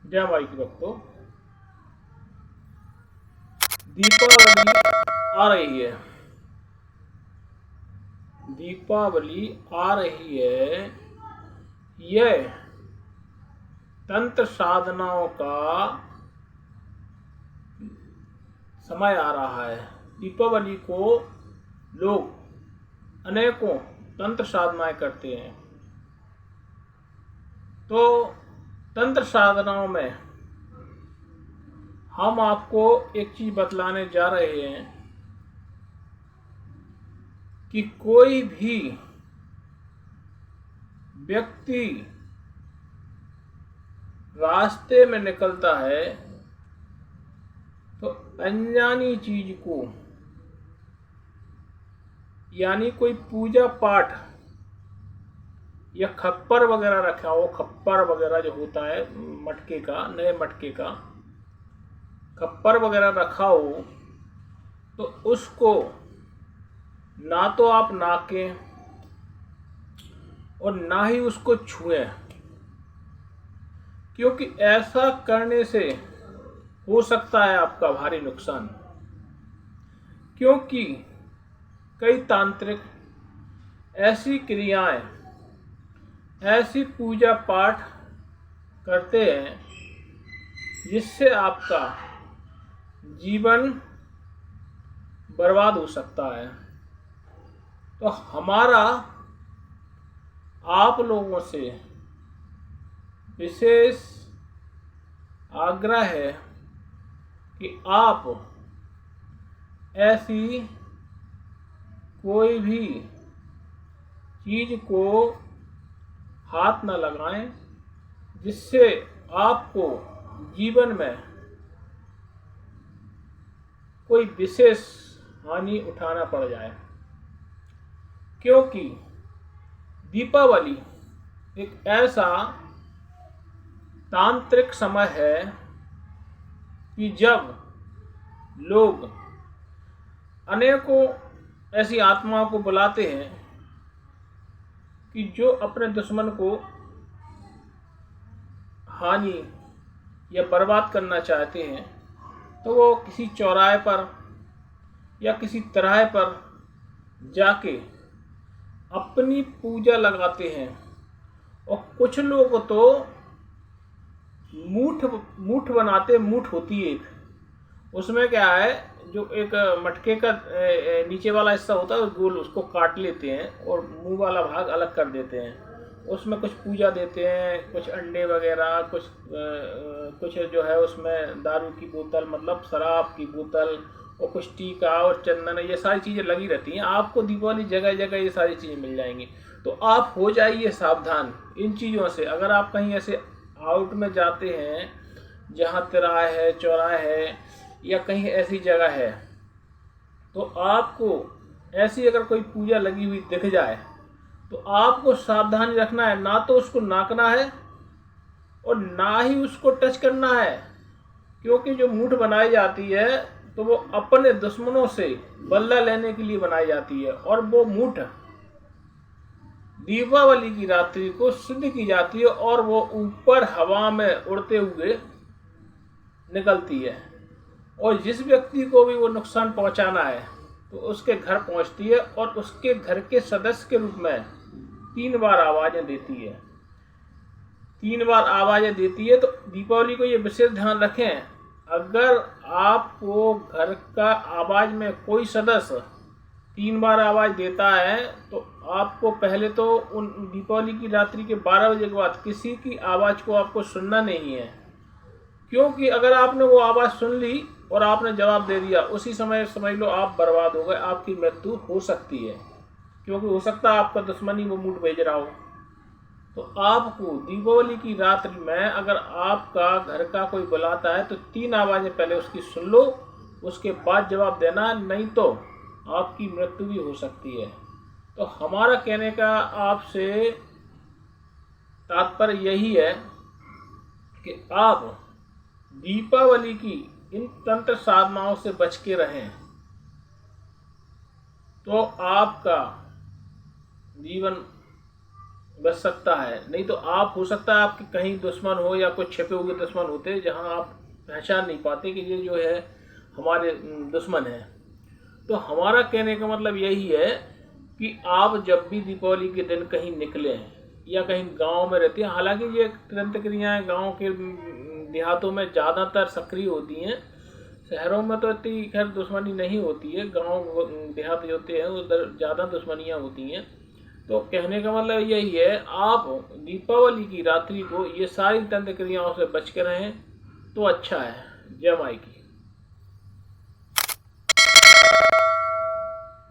जय माई की भक्तों, दीपावली आ रही है। दीपावली आ रही है। यह तंत्र साधनाओं का समय आ रहा है। दीपावली को लोग अनेकों तंत्र साधनाएं करते हैं। तो तंत्र साधनाओं में हम आपको एक चीज बतलाने जा रहे हैं कि कोई भी व्यक्ति रास्ते में निकलता है तो अनजानी चीज को, यानी कोई पूजा पाठ या खप्पर वगैरह रखा हो, खप्पर वगैरह जो होता है मटके का, नए मटके का खप्पर वगैरह रखा हो, तो उसको ना तो आप नाकें और ना ही उसको छुएं, क्योंकि ऐसा करने से हो सकता है आपका भारी नुकसान। क्योंकि कई तांत्रिक ऐसी क्रियाएं, ऐसी पूजा पाठ करते हैं जिससे आपका जीवन बर्बाद हो सकता है। तो हमारा आप लोगों से विशेष आग्रह है कि आप ऐसी कोई भी चीज को हाथ न लगाएं जिससे आपको जीवन में कोई विशेष हानि उठाना पड़ जाए। क्योंकि दीपावली एक ऐसा तांत्रिक समय है कि जब लोग अनेकों ऐसी आत्माओं को बुलाते हैं कि जो अपने दुश्मन को हानि या बर्बाद करना चाहते हैं। तो वो किसी चौराहे पर या किसी तिराहे पर जाके अपनी पूजा लगाते हैं। और कुछ लोग तो मूठ बनाते, मूठ होती है एक, उसमें क्या है, जो एक मटके का नीचे वाला हिस्सा होता है गोल, उसको काट लेते हैं और मुंह वाला भाग अलग कर देते हैं। उसमें कुछ पूजा देते हैं, कुछ अंडे वगैरह, कुछ जो है उसमें दारू की बोतल, मतलब शराब की बोतल, और कुछ टीका और चंदन, ये सारी चीज़ें लगी रहती हैं। आपको दीपावली जगह जगह ये सारी चीज़ें मिल जाएंगी। तो आप हो जाइए सावधान इन चीज़ों से। अगर आप कहीं ऐसे आउट में जाते हैं जहाँ तिराहा है, चौराहा है, या कहीं ऐसी जगह है, तो आपको ऐसी अगर कोई पूजा लगी हुई दिख जाए तो आपको सावधानी रखना है। ना तो उसको नाकना है और ना ही उसको टच करना है। क्योंकि जो मूठ बनाई जाती है तो वो अपने दुश्मनों से बदला लेने के लिए बनाई जाती है, और वो मूठ दीपावली की रात्रि को सिद्ध की जाती है और वो ऊपर हवा में उड़ते हुए निकलती है। और जिस व्यक्ति को भी वो नुकसान पहुंचाना है तो उसके घर पहुंचती है और उसके घर के सदस्य के रूप में 3 बार आवाजें देती है। 3 बार आवाजें देती है। तो दीपावली को ये विशेष ध्यान रखें, अगर आपको घर का आवाज में कोई सदस्य 3 बार आवाज देता है तो आपको पहले तो उन दीपावली की रात्रि के 12 बजे के बाद किसी की आवाज को आपको सुनना नहीं है। क्योंकि अगर आपने वो आवाज सुन ली और आपने जवाब दे दिया, उसी समय समझ लो आप बर्बाद हो गए, आपकी मृत्यु हो सकती है। क्योंकि हो सकता है आपका दुश्मन ही वो मूठ भेज रहा हो। तो आपको दीपावली की रात्रि में अगर आपका घर का कोई बुलाता है तो 3 आवाजें पहले उसकी सुन लो, उसके बाद जवाब देना, नहीं तो आपकी मृत्यु भी हो सकती है। तो हमारा कहने का आपसे तात्पर्य यही है कि आप दीपावली की इन तंत्र साधनाओं से बच के रहें, तो आपका जीवन बच सकता है। नहीं तो आप हो सकता है आपके कहीं दुश्मन हो या कुछ छिपे हुए दुश्मन होते जहां आप पहचान नहीं पाते कि ये जो है हमारे दुश्मन है। तो हमारा कहने का मतलब यही है कि आप जब भी दीपावली के दिन कहीं निकले या कहीं गांव में रहते हैं, हालांकि ये तुरंत क्रियाएं गांव के देहातों में ज़्यादातर सक्रिय होती हैं, शहरों में तो इतनी खैर दुश्मनी नहीं होती है, गांव देहात जो होते हैं उधर ज़्यादा दुश्मनियाँ होती हैं। तो कहने का मतलब यही है, आप दीपावली की रात्रि को ये सारी तंत्र क्रियाओं से बच कर रहें तो अच्छा है। जय माई की।